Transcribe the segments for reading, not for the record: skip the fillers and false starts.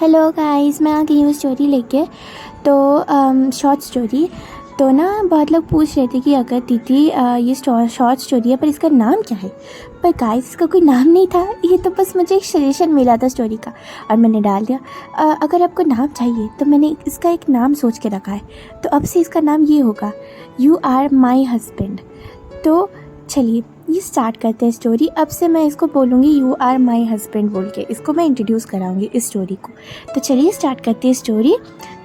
Hello guys, मैं आ गई हूँ स्टोरी लेके। तो शॉर्ट स्टोरी। तो ना बहुत लोग पूछ रहे थे कि अगर दीदी ये शॉर्ट स्टोरी है पर इसका नाम क्या है। पर गाइस इसका कोई नाम नहीं था, ये तो बस मुझे एक सजेशन मिला था स्टोरी का और मैंने डाल दिया। अगर आपको नाम चाहिए तो मैंने इसका एक नाम सोच के रखा है, तो अब से इसका नाम ये होगा, यू आर माई हस्बैंड। तो चलिए ये स्टार्ट करते हैं स्टोरी। अब से मैं इसको बोलूँगी यू आर माई हस्बैंड बोल के, इसको मैं इंट्रोड्यूस कराऊंगी इस स्टोरी को। तो चलिए स्टार्ट करते हैं स्टोरी।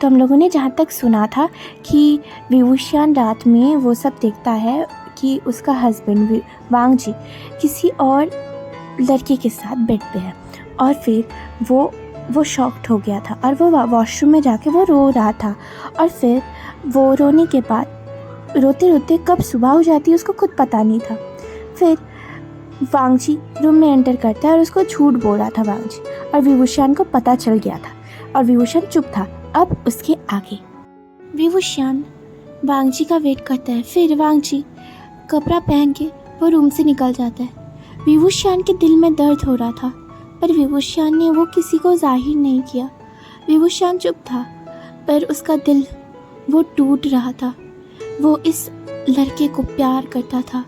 तो हम लोगों ने जहाँ तक सुना था कि विभूषण रात में वो सब देखता है कि उसका हस्बैंड वांग जी किसी और लड़के के साथ बेड पे है, और फिर वो शॉक्ड हो गया था और वो वॉशरूम में जाके वो रो रहा था। और फिर वो रोने के बाद रोते रोते कब सुबह हो जाती है उसको खुद पता नहीं था। फिर वांग जी रूम में एंटर करता है और उसको झूठ बोल रहा था वांग जी, और विभूषण को पता चल गया था और विभूषण चुप था। अब उसके आगे विभूषण वांग जी का वेट करता है। फिर वांग जी कपड़ा पहन के वो रूम से निकल जाता है। विभूषण के दिल में दर्द हो रहा था पर विभूषण ने वो किसी को जाहिर नहीं किया। विभूषण चुप था पर उसका दिल वो टूट रहा था। वो इस लड़के को प्यार करता था,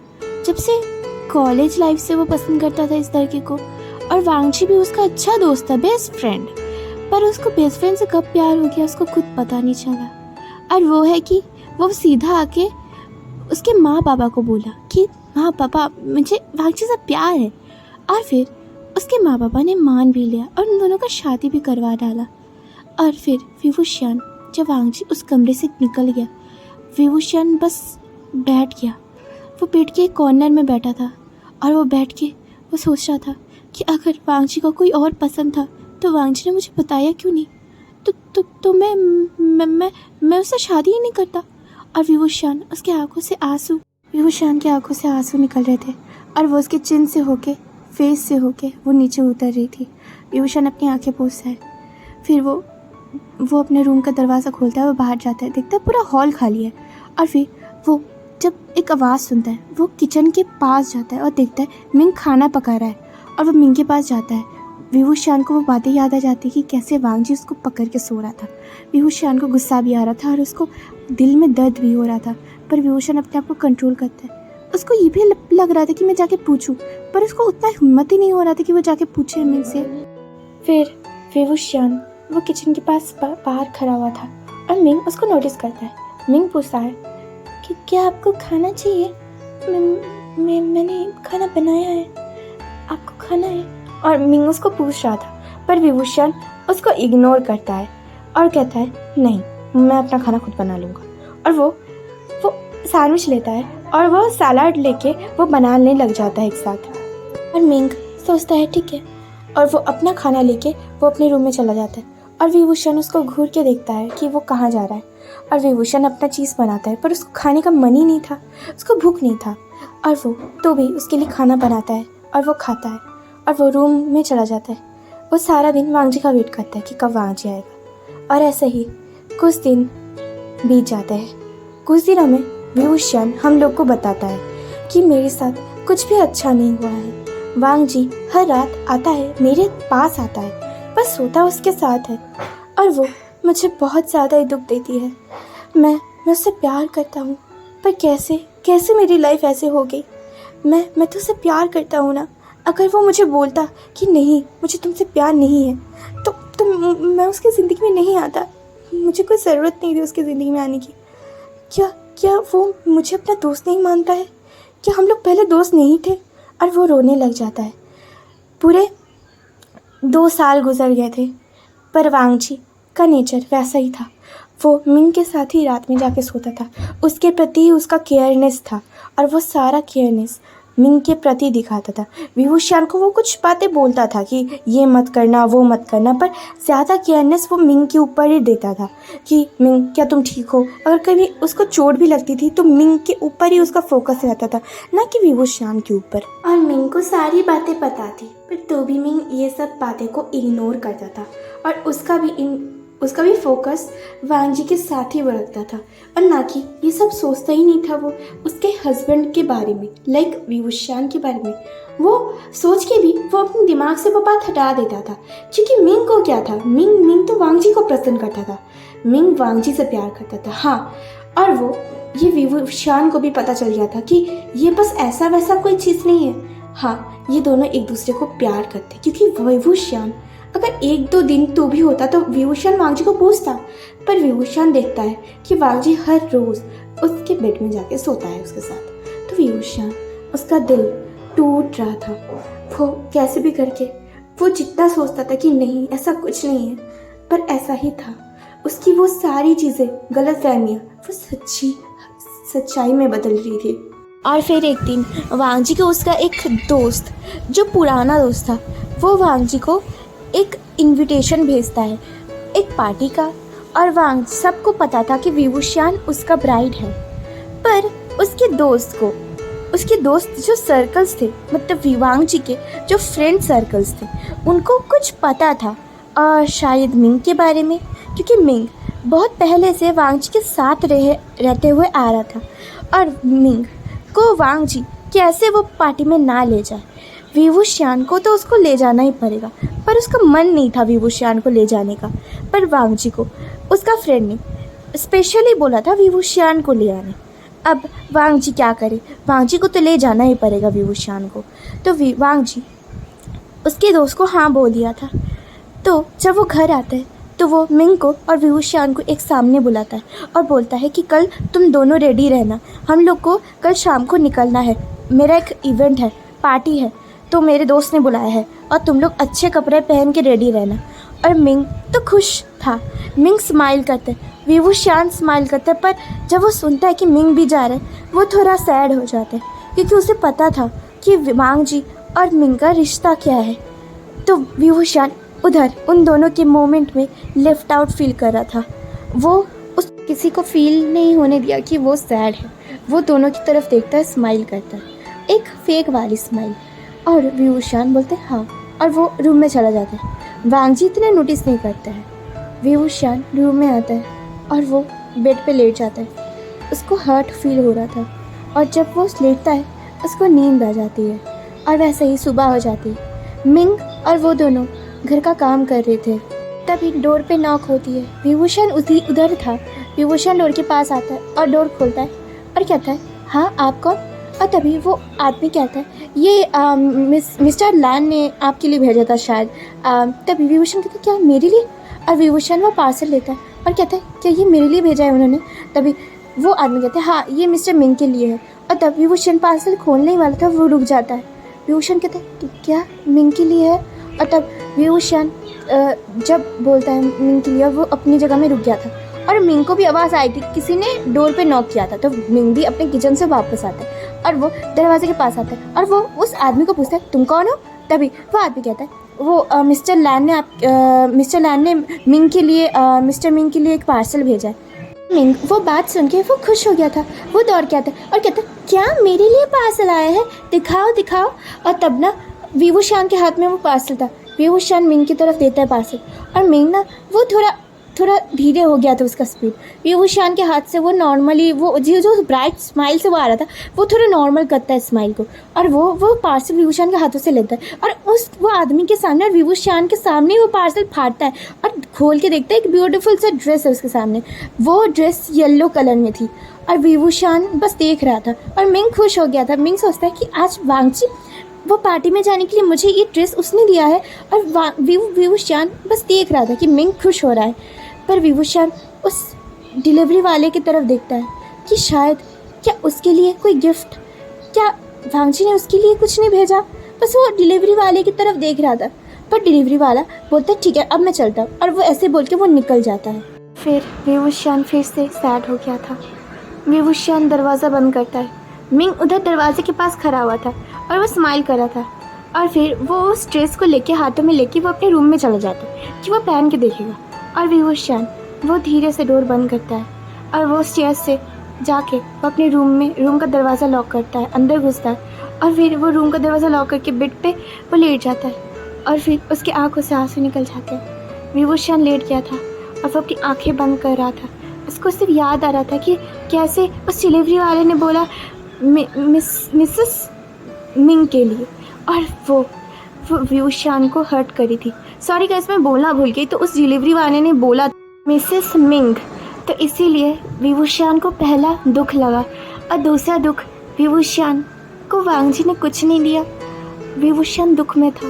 जब से कॉलेज लाइफ से वो पसंद करता था इस लड़के को, और वांगची भी उसका अच्छा दोस्त था, बेस्ट फ्रेंड। पर उसको बेस्ट फ्रेंड से कब प्यार हो गया उसको खुद पता नहीं चला। और वो है कि वो सीधा आके उसके माँ पापा को बोला कि माँ पापा मुझे वांगची से प्यार है, और फिर उसके माँ पापा ने मान भी लिया और उन दोनों का शादी भी करवा डाला। और फिर विभूषण जब वांगची उस कमरे से निकल गया, विभूषण बस बैठ गया। वो बेड के एक कॉर्नर में बैठा था और वो बैठ के वो सोच रहा था कि अगर वांगची को कोई और पसंद था तो वांगची ने मुझे बताया क्यों नहीं, तो मैं उससे शादी ही नहीं करता। और विभूषण की आंखों से आंसू निकल रहे थे और वो उसके चिन से होके फेस से होके वो नीचे उतर रही थी। विभूषण अपनी आंखें पोंछता है। फिर वो अपने रूम का दरवाज़ा खोलता है, वो बाहर जाता है, देखता है पूरा हॉल खाली है। और फिर वो जब एक आवाज़ सुनता है वो किचन के पास जाता है और देखता है मिंग खाना पका रहा है, और वो मिंग के पास जाता है। विभूषण को वो बातें याद आ जाती कि कैसे वांग जी उसको पकड़ के सो रहा था। विभूषण को गुस्सा भी आ रहा था और उसको दिल में दर्द भी हो रहा था, पर विभूषण अपने आप को कंट्रोल करता है। उसको ये भी लग रहा था कि मैं जाके पूछूं, पर उसको उतना हिम्मत ही नहीं हो रहा था कि वो जाके पूछे मिंग से। फिर विभूषण वो किचन के पास बाहर खड़ा हुआ था और मिंग उसको नोटिस करता है। मिंग पूछता है कि क्या आपको खाना चाहिए? मैंने खाना बनाया है, आपको खाना है? और मिंग उसको पूछ रहा था, पर विभूषण उसको इग्नोर करता है और कहता है नहीं, मैं अपना खाना खुद बना लूँगा। और वो सैंडविच लेता है और वो सलाद लेके वो बनाने लग जाता है एक साथ। और मिंग सोचता है ठीक है, और वो अपना खाना लेके वो अपने रूम में चला जाता है। और विभूषण उसको घूर के देखता है कि वो कहाँ जा रहा है। और विभूषण अपना चीज़ बनाता है पर उसको खाने का मन ही नहीं था, उसको भूख नहीं था। और वो तो भी उसके लिए खाना बनाता है और वो खाता है और वो रूम में चला जाता है। वो सारा दिन वांग जी का वेट करता है कि कब वांग जी आएगा। और ऐसे ही कुछ दिन बीत जाते हैं। कुछ दिनों में विभूषण हम लोग को बताता है कि मेरे साथ कुछ भी अच्छा नहीं हुआ है। वांग जी हर रात आता है, मेरे पास आता है, बस सोता उसके साथ है, और वो मुझे बहुत ज़्यादा ही दुख देती है। मैं उससे प्यार करता हूँ, पर कैसे मेरी लाइफ ऐसे हो गई। मैं तो उससे प्यार करता हूँ ना। अगर वो मुझे बोलता कि नहीं मुझे तुमसे प्यार नहीं है तो मैं उसकी ज़िंदगी में नहीं आता। मुझे कोई ज़रूरत नहीं थी उसकी ज़िंदगी में आने की। क्या वो मुझे अपना दोस्त नहीं मानता है? क्या हम लोग पहले दोस्त नहीं थे? और वो रोने लग जाता है। पूरे 2 साल गुजर गए थे, पर वांग जी का नेचर वैसा ही था। वो मिंग के साथ ही रात में जाके सोता था। उसके प्रति उसका केयरनेस था और वो सारा केयरनेस मिंग के प्रति दिखाता था। विभूषण को वो कुछ बातें बोलता था कि ये मत करना वो मत करना, पर ज़्यादा केयरनेस वो मिंग के ऊपर ही देता था कि मिंग क्या तुम ठीक हो। अगर कभी उसको चोट भी लगती थी तो मिंग के ऊपर ही उसका फोकस रहता था, ना कि विभूषण के ऊपर। और मिंग को सारी बातें पता थी, पर तो भी मिंग ये सब बातें को इग्नोर करता था और उसका भी उसका भी फोकस वांग जी के साथ ही रखता था और ना कि ये सब सोचता ही नहीं था वो उसके हस्बैंड के बारे में, लाइक विभूषण के बारे में। वो सोच के भी वो अपने दिमाग से वो बात हटा देता था, क्योंकि मिंग को क्या था, मिंग तो वांग जी को पसंद करता था, मिंग वांग जी से प्यार करता था। हाँ, और वो ये विभूषण को भी पता चल गया था कि ये बस ऐसा वैसा कोई चीज़ नहीं है। हाँ, ये दोनों एक दूसरे को प्यार करते, क्योंकि विभूषण अगर 1-2 दिन तो भी होता तो विभूषण वांग जी को पूछता, पर विभूषण देखता है कि वांग जी हर रोज उसके बेड में जाके सोता है उसके साथ। तो विभूषण, उसका दिल टूट रहा था। वो कैसे भी करके वो जितना सोचता था कि नहीं ऐसा कुछ नहीं है, पर ऐसा ही था। उसकी वो सारी चीज़ें, गलत फहमियाँ, वो सच्चाई में बदल रही थी। और फिर एक दिन वांग जी को उसका एक दोस्त, जो पुराना दोस्त था, वो वांग जी को एक इनविटेशन भेजता है एक पार्टी का। और वांग सबको पता था कि विभूषण उसका ब्राइड है, पर उसके दोस्त जो सर्कल्स थे, मतलब वांग जी के जो फ्रेंड सर्कल्स थे, उनको कुछ पता था और शायद मिंग के बारे में, क्योंकि मिंग बहुत पहले से वांग जी के साथ रहते हुए आ रहा था। और मिंग को वांग जी कैसे वो पार्टी में ना ले जाए, विभूषण को तो उसको ले जाना ही पड़ेगा, पर उसका मन नहीं था विभूषण को ले जाने का। पर वांग जी को उसका फ्रेंड ने स्पेशली बोला था विभूषण को ले आने। अब वांग जी क्या करे, वांग जी को तो ले जाना ही पड़ेगा विभूषण को। तो वांग जी उसके दोस्त को हाँ बोल दिया था। तो जब वो घर आता है तो वो मिंग को और विभूषण को एक सामने बुलाता है और बोलता है कि कल तुम दोनों रेडी रहना, हम लोग को कल शाम को निकलना है, मेरा एक इवेंट है, पार्टी है, तो मेरे दोस्त ने बुलाया है और तुम लोग अच्छे कपड़े पहन के रेडी रहना। और मिंग तो खुश था, मिंग स्माइल करता है, विभूषण स्माइल करता है, पर जब वो सुनता है कि मिंग भी जा रहा है वो थोड़ा सैड हो जाता है, क्योंकि उसे पता था कि वांग जी और मिंग का रिश्ता क्या है। तो विभूषण उधर उन दोनों के मोमेंट में लेफ्ट आउट फील कर रहा था। वो उस किसी को फील नहीं होने दिया कि वो सैड है। वो दोनों की तरफ देखता है, स्माइल करता है, एक फेक वाली स्माइल। और विभूषण बोलते हैं हाँ, और वो रूम में चला जाता है। वांग जी इतने नोटिस नहीं करता है। विभूषण रूम में आता है और वो बेड पे लेट जाता है। उसको हर्ट फील हो रहा था, और जब वो लेटता है उसको नींद आ जाती है। और वैसे ही सुबह हो जाती है। मिंग और वो दोनों घर का काम कर रहे थे, तभी डोर पे नॉक होती है। विभूषण उधर था। विभूषण डोर के पास आता है और डोर खोलता है और कहता है हाँ आप कौन। और तभी वो आदमी कहता है ये मिस्टर लैन ने आपके लिए भेजा था शायद। तभी विभूषण कहता है क्या मेरे लिए। और विभूषण वो पार्सल लेता है और कहता है क्या ये मेरे लिए भेजा है उन्होंने। तभी वो आदमी कहता है हाँ ये मिस्टर मिंग के लिए है। और तब विभूषण पार्सल खोलने ही वाला था, वो रुक जाता है। विभूषण कहता है क्या मिंग के लिए है। और तब विभूषण जब बोलता है मिंग के लिए, वो अपनी जगह में रुक गया था। और मिंग को भी आवाज़ आई थी, किसी ने डोर पे नॉक किया था। तो मिंग भी अपने किचन से वापस आता है और वो दरवाजे के पास आता है और वो उस आदमी को पूछता है तुम कौन हो। तभी वो आदमी कहता है वो मिस्टर लैन ने मिंग के लिए मिस्टर मिंग के लिए एक पार्सल भेजा है। मिंग वो बात सुन के वो खुश हो गया था। वो दौड़ के आता है और कहता है क्या मेरे लिए पार्सल आया है, दिखाओ दिखाओ। और तब ना विभूषण के हाथ में वो पार्सल था। विभूषण मिंग की तरफ देता है पार्सल, और मिंग ना वो थोड़ा धीरे हो गया था उसका स्पीड। विभूषण के हाथ से वो नॉर्मली वो जो ब्राइट स्माइल से वो आ रहा था, वो थोड़ा नॉर्मल करता है स्माइल को, और वो पार्सल विभूषण के हाथों से लेता है। और वो आदमी के सामने और विभूषण के सामने वो पार्सल फाड़ता है और खोल के देखता है एक ब्यूटीफुल सा ड्रेस है उसके सामने। वो ड्रेस येलो कलर में थी और विभूषण बस देख रहा था और मिंग खुश हो गया था। मिंग सोचता है कि आज वांग जी वो पार्टी में जाने के लिए मुझे ये ड्रेस उसने दिया है, और विभूषण बस देख रहा था कि मिंग खुश हो रहा है। पर विभूषण उस डिलीवरी वाले की तरफ देखता है कि शायद क्या उसके लिए कोई गिफ्ट, क्या वांग जी ने उसके लिए कुछ नहीं भेजा। बस वो डिलीवरी वाले की तरफ देख रहा था, पर डिलीवरी वाला बोलता है ठीक है अब मैं चलता हूँ, और वो ऐसे बोल के वो निकल जाता है। फिर विभूषण फिर से सैड हो गया था। विभूषण दरवाज़ा बंद करता है। मिंग उधर दरवाजे के पास खड़ा हुआ था और वो स्माइल कर रहा था। और फिर वो उस ड्रेस को लेके हाथों में लेके वो अपने रूम में चला जाता है कि वो पहन के देखेगा। और विभूषण वो धीरे से डोर बंद करता है और वो स्टेयर्स से जाके वो अपने रूम का दरवाज़ा लॉक करता है, अंदर घुसता है, और फिर वो रूम का दरवाज़ा लॉक करके बेड पे वो लेट जाता है। और फिर उसकी आंखों से आंसू निकल जाते हैं। विभूषण लेट गया था और वो अपनी आंखें बंद कर रहा था। उसको सिर्फ याद आ रहा था कि कैसे उस डिलीवरी वाले ने बोला मिसेस मिंग के लिए, और वो व्यूशान को हर्ट करी थी। सॉरी गाइस, मैं बोलना भूल गई। तो उस डिलीवरी वाले ने बोला मिसेस मिंग, तो इसीलिए व्यूशान को पहला दुख लगा। और दूसरा दुख, व्यूशान को वांग जी ने कुछ नहीं दिया। व्यूशान दुख में था।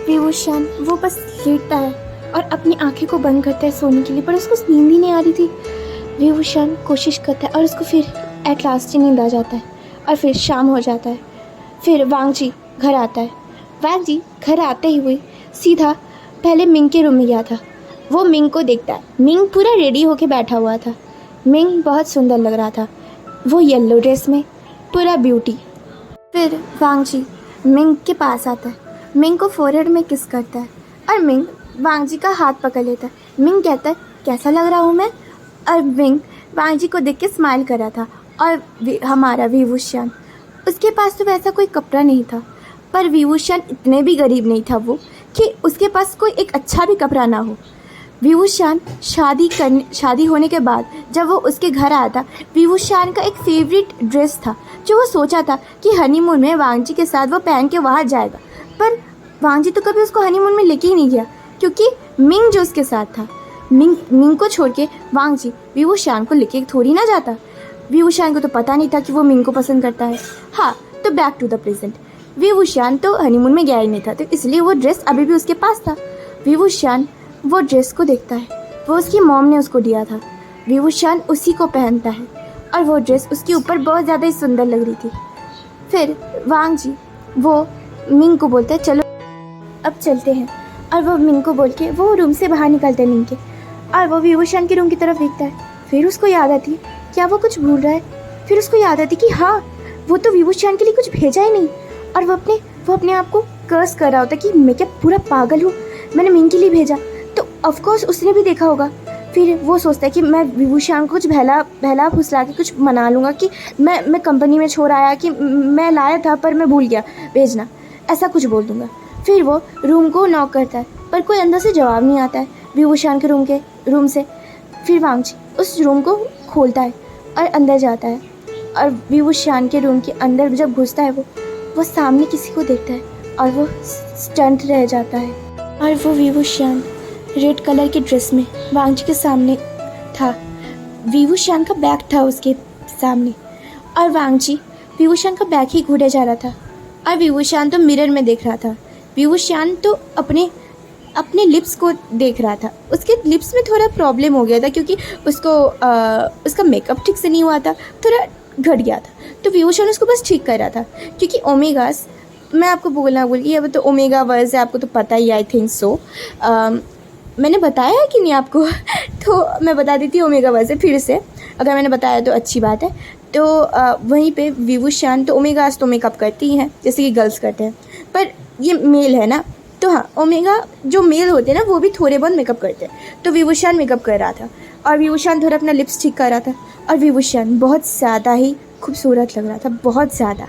व्यूशान वो बस लेटता है और अपनी आंखें को बंद करता है सोने के लिए, पर उसको नींद ही नहीं आ रही थी। व्यूशान कोशिश करता है और उसको फिर एट लास्ट ही नींद आ जाता है और फिर शाम हो जाता है। फिर वांग जी घर आता है। वांग जी घर आते ही हुए सीधा पहले मिंग के रूम में गया था। वो मिंग को देखता है। मिंग पूरा रेडी होके बैठा हुआ था। मिंग बहुत सुंदर लग रहा था, वो येलो ड्रेस में, पूरा ब्यूटी। फिर वांग जी मिंग के पास आता है, मिंग को फोरहेड में किस करता है और मिंग वांग जी का हाथ पकड़ लेता है। मिंग कहता है कैसा लग रहा हूँ मैं, और मिंग वांग जी को देख के स्माइल कर रहा था। और हमारा व्यूशान, उसके पास तो वैसा कोई कपड़ा नहीं था, पर व्यूशान इतने भी गरीब नहीं था वो कि उसके पास कोई एक अच्छा भी कपड़ा ना हो। व्यूशान शादी होने के बाद जब वो उसके घर आया था, व्यूशान का एक फेवरेट ड्रेस था जो वो सोचा था कि हनीमून में वांग जी के साथ वो पहन के वहाँ जाएगा, पर वांग जी तो कभी उसको हनीमून में लेके ही नहीं गया, क्योंकि मिंग जो उसके साथ था। मिंग को छोड़ के वांग जी व्यूशान को लेके थोड़ी ना जाता। व्यूशान को तो पता नहीं था कि वो मिंग को पसंद करता है। हाँ, तो बैक टू द प्रेजेंट, व्यूशान तो हनीमून में गया ही नहीं था, तो इसलिए वो ड्रेस अभी भी उसके पास था। व्यूशान वो ड्रेस को देखता है, वो उसकी मॉम ने उसको दिया था। व्यूशान उसी को पहनता है और वो ड्रेस उसके ऊपर बहुत ज़्यादा ही सुंदर लग रही थी। फिर वांग जी वो मिंग को बोलता है चलो अब चलते हैं, और वो मिंग को बोल के वो रूम से बाहर निकलते हैं मिंग के, और वो व्यूशान के रूम की तरफ देखता है। फिर उसको याद आती है क्या वो कुछ भूल रहा है। फिर उसको याद आती कि हाँ, वो तो व्यूशान के लिए कुछ भेजा ही नहीं, और वो अपने आप को कर्स कर रहा होता कि मैं क्या पूरा पागल हूँ, मैंने मिंग के लिए भेजा, तो ऑफकोर्स उसने भी देखा होगा। फिर वो सोचता है कि मैं व्यूशान को कुछ बहला फुसला के कुछ मना लूँगा कि मैं कंपनी में छोड़ आया, कि मैं लाया था पर मैं भूल गया भेजना, ऐसा कुछ बोल दूँगा। फिर वो रूम को नॉक करता है, पर कोई अंदर से जवाब नहीं आता है व्यूशान के रूम से। फिर वांग जी उस रूम को खोलता है और अंदर जाता है, और व्यूशान के रूम के अंदर जब घुसता है वो सामने किसी को देखता है और वो स्टंट रह जाता है। और वो व्यूशान रेड कलर की ड्रेस में वांग जी के सामने था। व्यूशान का बैग था उसके सामने, और वांग जी व्यूशान का बैग ही घूरे जा रहा था, और व्यूशान तो मिरर में देख रहा था। व्यूशान तो अपने लिप्स को देख रहा था। उसके लिप्स में थोड़ा प्रॉब्लम हो गया था, क्योंकि उसका मेकअप ठीक से नहीं हुआ था, थोड़ा घट गया था, तो व्यूशान उसको बस ठीक कर रहा था। क्योंकि ओमेगास, मैं आपको बोलना भूल गई, अब तो ओमेगा वर्स है, आपको तो पता ही, आई थिंक सो। मैंने बताया है कि नहीं आपको तो मैं बता देती हूँ, ओमेगा वर्स है फिर से, अगर मैंने बताया तो अच्छी बात है। तो वहीं पे व्यूशान तो ओमेगास तो मेकअप करती हैं जैसे कि गर्ल्स करते हैं, पर ये मेल है ना, तो हाँ, ओमेगा जो मेल होते हैं ना वो भी थोड़े बहुत मेकअप करते हैं। तो व्यूशान मेकअप कर रहा था और व्यूशान थोड़ा अपना लिप्स ठीक कर रहा था, और व्यूशान बहुत ज़्यादा ही खूबसूरत लग रहा था, बहुत ज़्यादा।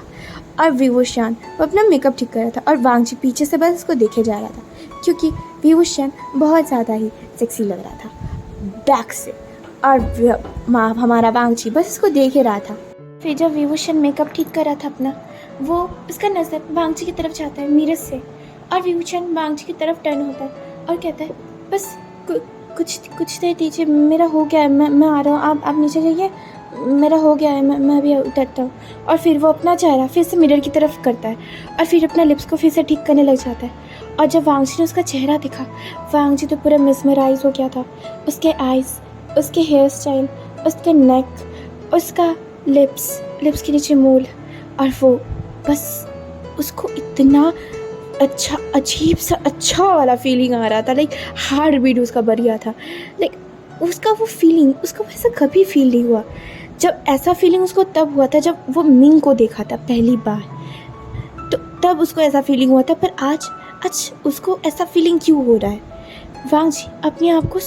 और व्यूशान वो अपना मेकअप ठीक कर रहा था, और वांग जी पीछे से बस उसको देखे जा रहा था, क्योंकि व्यूशान बहुत ज़्यादा ही सेक्सी लग रहा था बैक से, और हमारा वांग जी बस उसको देख ही रहा था। फिर जब व्यूशान मेकअप ठीक कर रहा था अपना, वो उसका नज़र वांग जी की तरफ जाता है मिरर से, और व्यूशान वांग जी की तरफ टर्न होता है और कहता है बस कुछ देर दीजिए, मेरा हो गया है, मैं आ रहा हूँ, आप नीचे जाइए, मेरा हो गया है, मैं अभी उतरता हूँ। और फिर वो अपना चेहरा फिर से मिरर की तरफ करता है और फिर अपना लिप्स को फिर से ठीक करने लग जाता है। और जब वांग जी ने उसका चेहरा देखा, वांग जी तो पूरा मिसमराइज हो गया था। उसके आइज़, उसके हेयर स्टाइल, उसके नेक, उसका लिप्स के नीचे मूल, और वो बस उसको इतना अच्छा, अजीब सा अच्छा वाला फीलिंग आ रहा था, लाइक हार्ट बीट उसका बढ़िया था, लाइक उसका वो फीलिंग उसको वैसा कभी फील नहीं हुआ। जब ऐसा फीलिंग उसको तब हुआ था जब वो मिंग को देखा था पहली बार, तो तब उसको ऐसा फीलिंग हुआ था, पर आज उसको ऐसा फीलिंग क्यों हो रहा है। वांग जी अपने आप को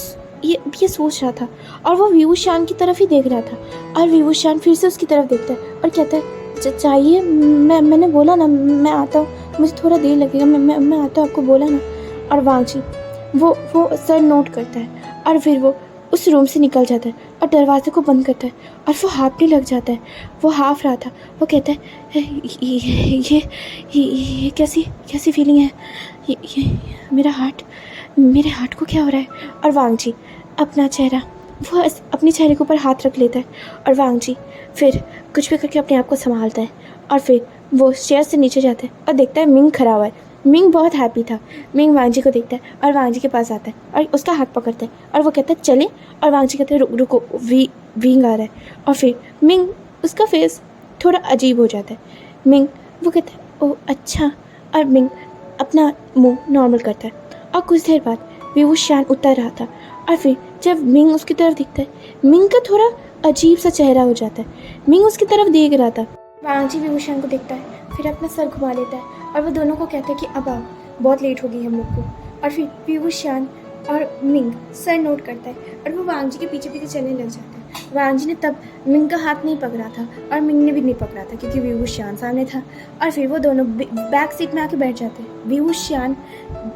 ये सोच रहा था, और वो व्यूशान की तरफ ही देख रहा था, और व्यूशान फिर से उसकी तरफ देखता है और कहता है चाहिए, मैंने बोला ना मैं आता हूँ, मुझे थोड़ा देर लगेगा, मैं आता हूँ, आपको बोला ना। और वांग जी वो सर नोट करता है और फिर वो उस रूम से निकल जाता है और दरवाजे को बंद करता है और वो हाँफने लग जाता है। वो हाँफ रहा था। वो कहता है ये कैसी कैसी फीलिंग है, ये मेरे हार्ट को क्या हो रहा है। और वांग जी अपना चेहरा, वो अपने चेहरे के ऊपर हाथ रख लेता है और वांग जी फिर कुछ भी करके अपने आप को संभालता है और फिर वो चेयर से नीचे जाता है और देखता है मिंग खड़ा हुआ है। मिंग बहुत हैप्पी था। मिंग वांग जी को देखता है और वांग जी के पास आता है और उसका हाथ पकड़ता है और वो कहता है चले, और वांग जी कहते हैं रुको विंग आ रहा है। और फिर मिंग, उसका फेस थोड़ा अजीब हो जाता है। मिंग वो कहता है ओह अच्छा, और मिंग अपना मुंह नॉर्मल करता है। और कुछ देर बाद विवुशियान उतर रहा था और फिर जब मिंग उसकी तरफ दिखता है, मिंग का थोड़ा अजीब सा चेहरा हो जाता है। मिंग उसकी तरफ देख रहा था। वांग जी विवुशियान को देखता है, फिर अपना सर घुमा लेता है और वो दोनों को कहता है कि अब आओ, बहुत लेट हो गई हम लोग को। और फिर विवुशियान और मिंग सर नोट करता है और वो वांग जी के पीछे पीछे चलने लग जाता है। वांग जी ने तब मिंग का हाथ नहीं पकड़ा था और मिंग ने भी नहीं पकड़ा था क्योंकि विवुशियान सामने था। और फिर वो दोनों बैक सीट में आके बैठ जाते हैं। विवुशियान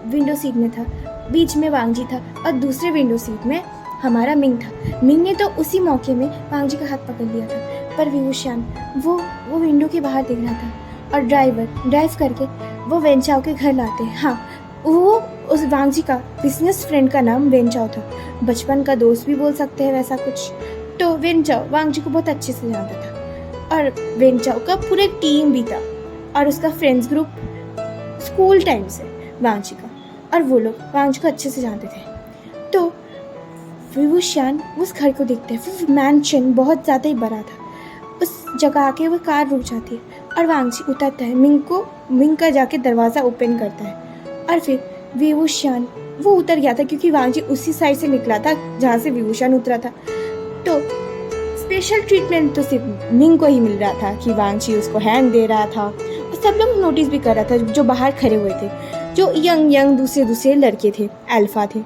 विंडो सीट में था, बीच में वांग जी था और दूसरे विंडो सीट में हमारा मिंग था। मिंग ने तो उसी मौके में वांग जी का हाथ पकड़ लिया था, पर विवुशियान वो विंडो के बाहर देख रहा था और ड्राइव करके वो वेंचाओ के घर लाते हैं। हाँ, वो उस वांग जी का बिजनेस फ्रेंड का नाम वेंचाओ था, बचपन का दोस्त भी बोल सकते हैं वैसा कुछ। तो वेंचाओ वांग जी को बहुत अच्छे से जानता था और वेंचाओ का पूरे टीम भी था और उसका फ्रेंड्स ग्रुप स्कूल टाइम से वांग जी का, और वो लोग वांग जी को अच्छे से जानते थे। तो विवुशियान उस घर को देखते हैं। वो मैंशन बहुत ज़्यादा ही बड़ा था। उस जगह आके वो कार रुक जाती है और वांग जी उतरता है, मिंग का जाके दरवाज़ा ओपन करता है। और फिर विवुशियान वो उतर गया था क्योंकि वांग जी उसी साइड से निकला था जहाँ से विवुशियान उतरा था। तो स्पेशल ट्रीटमेंट तो सिर्फ मिंग को ही मिल रहा था कि वांग जी उसको हैंड दे रहा था और सब लोग नोटिस भी कर रहा था जो बाहर खड़े हुए थे, जो यंग दूसरे लड़के थे, अल्फा थे।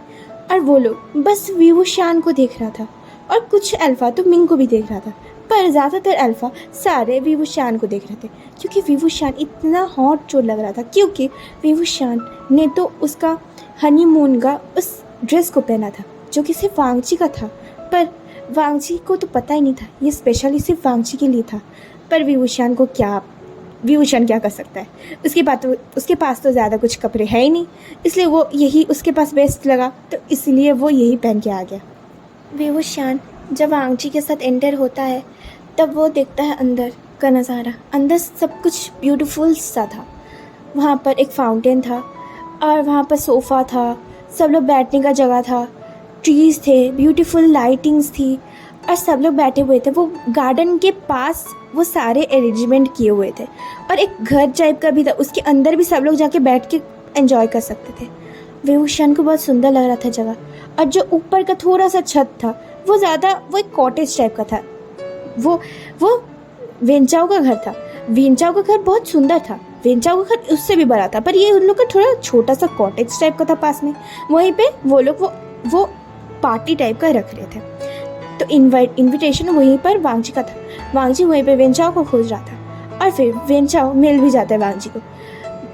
और वो लोग बस विवुशियान को देख रहा था और कुछ अल्फा तो मिंग को भी देख रहा था, पर ज़्यादातर अल्फा सारे विवुशियान को देख रहे थे क्योंकि विवुशियान इतना हॉट जो लग रहा था। क्योंकि विवुशियान ने तो उसका हनीमून का उस ड्रेस को पहना था जो कि सिर्फ वांग जी का था, पर वांग जी को तो पता ही नहीं था ये स्पेशली सिर्फ वांग जी के लिए था। पर विवुशियान क्या कर सकता है, उसके पास तो ज़्यादा कुछ कपड़े है ही नहीं, इसलिए वो यही उसके पास बेस्ट लगा, तो इसलिए वो यही पहन के आ गया। विवुशियान जब वांग जी के साथ एंटर होता है तब वो देखता है अंदर का नज़ारा। अंदर सब कुछ ब्यूटीफुल सा था। वहाँ पर एक फाउंटेन था और वहाँ पर सोफ़ा था, सब लोग बैठने का जगह था, ट्रीज़ थे, ब्यूटीफुल लाइटिंग्स थी और सब लोग बैठे हुए थे। वो गार्डन के पास वो सारे अरेंजमेंट किए हुए थे और एक घर टाइप का भी था, उसके अंदर भी सब लोग जाके बैठ के एंजॉय कर सकते थे। विवुशियान को बहुत सुंदर लग रहा था जगह। और जो ऊपर का थोड़ा सा छत था वो एक कॉटेज टाइप का था। वो वेंचाओ का घर था। वेंचाओ का घर बहुत सुंदर था, वेंचाओ का घर उससे भी बड़ा था, पर ये उन लोग का थोड़ा छोटा सा कॉटेज टाइप का था पास में। वहीं पे वो लोग वो पार्टी टाइप का रख रहे थे। तो इनविटेशन वहीं पर वांग जी का था। वांग जी वहीं पे वेंचाओ को खोज रहा था और फिर वेंचाओ मिल भी जाता है वांग जी को।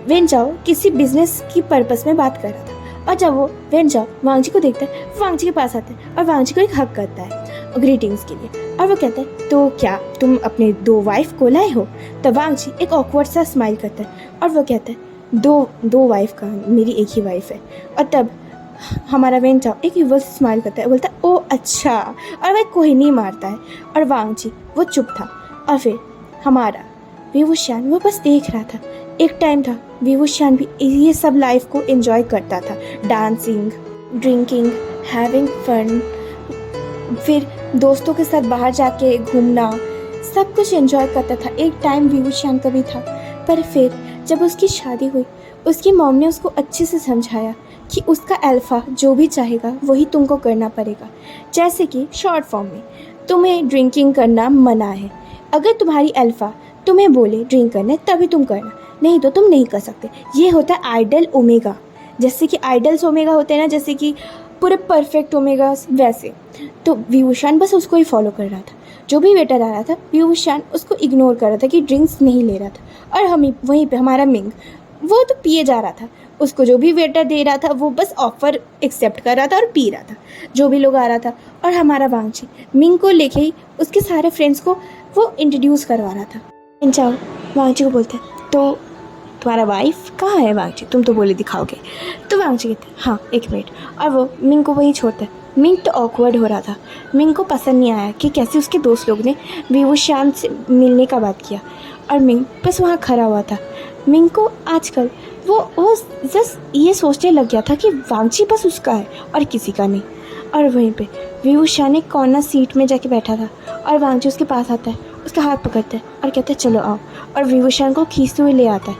वेंचाओ किसी बिजनेस की पर्पस में बात कर रहा था और जब वो वेंचाओ वांग जी को देखता है, वांग जी के पास आता है और वांग जी को एक हक करता है ग्रीटिंग्स के लिए। और वो कहता है तो क्या तुम अपने 2 वाइफ को लाए हो? तो वांग जी एक ऑकवर्ड सा स्माइल करता है और वो कहता है दो वाइफ का, मेरी एक ही वाइफ है। और तब हमारा वेंचाओ एक युवक स्माइल करता है, बोलता है ओ अच्छा, और वह कोई नहीं मारता है। और वांग जी वो चुप था और फिर हमारा विवुशियान वो बस देख रहा था। एक टाइम था विवुशियान भी ये सब लाइफ को एंजॉय करता था, डांसिंग, ड्रिंकिंग, हैविंग फन, फिर दोस्तों के साथ बाहर जाके घूमना, सब कुछ एंजॉय करता था। एक टाइम विवुशियान का भी था, पर फिर जब उसकी शादी हुई उसकी मॉम ने उसको अच्छे से समझाया कि उसका अल्फा जो भी चाहेगा वही तुमको करना पड़ेगा। जैसे कि शॉर्ट फॉर्म में तुम्हें ड्रिंकिंग करना मना है, अगर तुम्हारी अल्फा तुम्हें बोले ड्रिंक करना तभी तुम करना, नहीं तो तुम नहीं कर सकते। ये होता है आइडल ओमेगा, जैसे कि आइडल्स ओमेगा होते हैं ना, जैसे कि पूरे परफेक्ट ओमेगास वैसे। तो विवुशियान बस उसको ही फॉलो कर रहा था। जो भी वेटर आ रहा था विवुशियान उसको इग्नोर कर रहा था कि ड्रिंक्स नहीं ले रहा था। और हम वहीं पे हमारा मिंग वो तो पिए जा रहा था, उसको जो भी वेटर दे रहा था वो बस ऑफ़र एक्सेप्ट कर रहा था और पी रहा था, जो भी लोग आ रहा था। और हमारा वांगची मिंग को लेके ही उसके सारे फ्रेंड्स को वो इंट्रोड्यूस करवा रहा था। वेंचाओ वांगची को बोलते हैं, तो तुम्हारा वाइफ कहाँ है वांगची, तुम तो बोले दिखाओगे। तो वांगची कहते हैं हाँ 1 मिनट, और वो मिंग को वहीं छोड़ता है। मिंग तो ऑकवर्ड हो रहा था, मिंग को पसंद नहीं आया कि कैसे उसके दोस्त लोग ने विवुशान से मिलने का बात किया, और मिंग बस वहाँ खड़ा हुआ था। मिंग को आजकल वो जस्ट ये सोचने लग गया था कि वांगची बस उसका है और किसी का नहीं। और वहीं पे विवुशान एक कॉर्नर सीट में जाके बैठा था, और वांगची उसके पास आता है, उसका हाथ पकड़ता है और कहता है चलो आओ, और विवुशान को खींचते हुए ले आता है।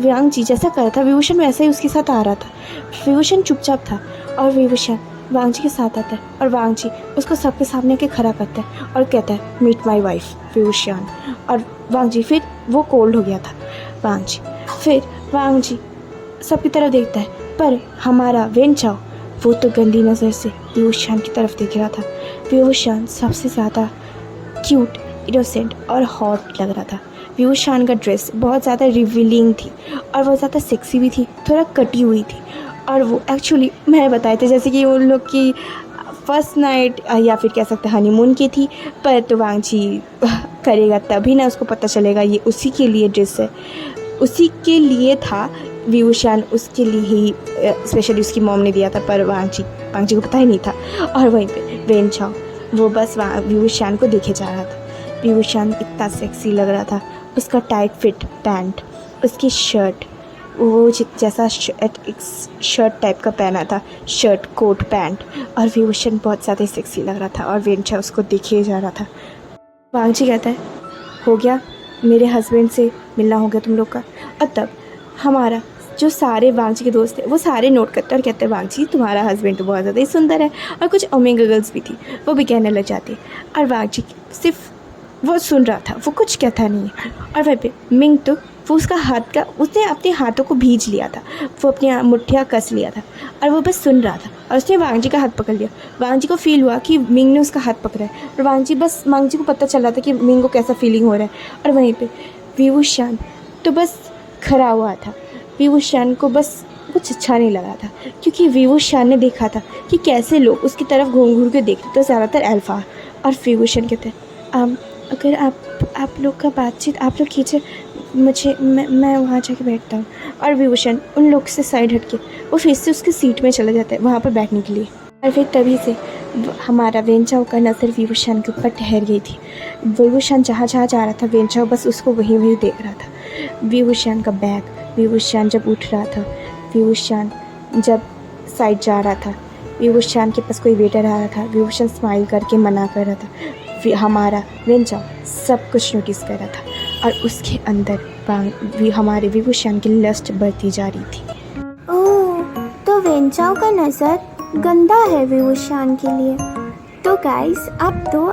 वांगची जैसा कर था विवुशान वैसा ही उसके साथ आ रहा था। विवुशान चुपचाप था और विवुशान वांगची के साथ आता है, और वांगची उसको सबके सामने के खड़ा करता है और कहता है मीट माई वाइफ विवुशान। और वांगची फिर वो कोल्ड हो गया था। वांगची सबकी तरफ देखता है, पर हमारा वेंचाओ वो तो गंदी नज़र से विवुशान की तरफ देख रहा था। विवुशान सबसे ज़्यादा क्यूट, इनोसेंट और हॉट लग रहा था। विवुशान का ड्रेस बहुत ज़्यादा रिवीलिंग थी और बहुत ज़्यादा सेक्सी भी थी, थोड़ा कटी हुई थी। और वो एक्चुअली मैंने बताया था जैसे कि उन लोग की फर्स्ट नाइट या फिर कह सकते हैं हनीमून की थी, पर तो वांगची करेगा तभी ना उसको पता चलेगा ये उसी के लिए ड्रेस है, उसी के लिए था। विवुशान उसके लिए ही स्पेशली उसकी मॉम ने दिया था, पर वांगची को पता ही नहीं था। और वहीं पे वेंचाओ वो बस विवुशान को देखे जा रहा था। विवुशान इतना सेक्सी लग रहा था, उसका टाइट फिट पैंट, उसकी शर्ट, वो जैसा शर्ट टाइप का पहना था, शर्ट कोट पैंट, और विवुशान बहुत ज़्यादा सेक्सी लग रहा था। और वेंचाओ उसको देखे जा रहा था। वांगची कहता है हो गया, मेरे हस्बैंड से मिलना हो गया तुम लोग का। और तब हमारा जो सारे वांगची के दोस्त थे वो सारे नोट करते और कहते हैं वांगची तुम्हारा हस्बैंड तो बहुत ज़्यादा ही सुंदर है। और कुछ ओमेगा गर्ल्स भी थी, वो भी कहने लग जाती। और वांगची सिर्फ वो सुन रहा था, वो कुछ कहता नहीं। और वहीं पे मिंग तो वो उसने अपने हाथों को भींच लिया था, वो अपनी मुठ्ठियाँ कस लिया था और वो बस सुन रहा था। और उसने वांगची का हाथ पकड़ लिया। वांगची को फील हुआ कि मिंग ने उसका हाथ पकड़ा है, और वांगची को पता चल रहा था कि मिंग को कैसा फीलिंग हो रहा है। और वहीं पे विवुशान तो बस खड़ा हुआ था। विवुशान को बस कुछ अच्छा नहीं लगा था, क्योंकि विवुशान ने देखा था कि कैसे लोग उसकी तरफ घूर के देखते, तो ज़्यादातर अल्फा। और विवुशान कहते हैं अगर आप लोग का बातचीत आप लोग खींचे, मैं वहाँ जाके बैठता हूँ। और विवुशान उन लोग से साइड हटके वो फिर से उसकी सीट में चला जाता है वहाँ पर बैठने के लिए। और फिर तभी से हमारा वेंचाओ का नज़र विवुशान के ऊपर ठहर गई थी। विवुशान जहाँ जा रहा था वेंचाओ बस उसको वहीं देख रहा था। विवुशान का बैग, विवुशान जब उठ रहा था, विवुशान जब साइड जा रहा था, विवुशान के पास कोई वेटर आ रहा था, विवुशान स्माइल करके मना कर रहा था। हमारा वेंचाओ सब कुछ नोटिस कर रहा था, और उसके अंदर हमारे विवुशान की लस्ट बढ़ती जा रही थी। ओह, तो वेंचाओ का नज़र गंदा है विवुशान के लिए। तो गाइस अब तो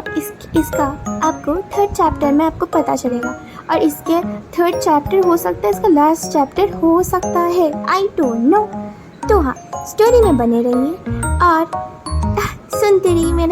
इसका आपको 3rd चैप्टर में आपको पता चलेगा, और इसके 3rd चैप्टर हो सकता है इसका लास्ट चैप्टर हो सकता है, आई डोंट नो। तो हाँ, स्टोरी में बने रहिए और सुनते रहिए मेरा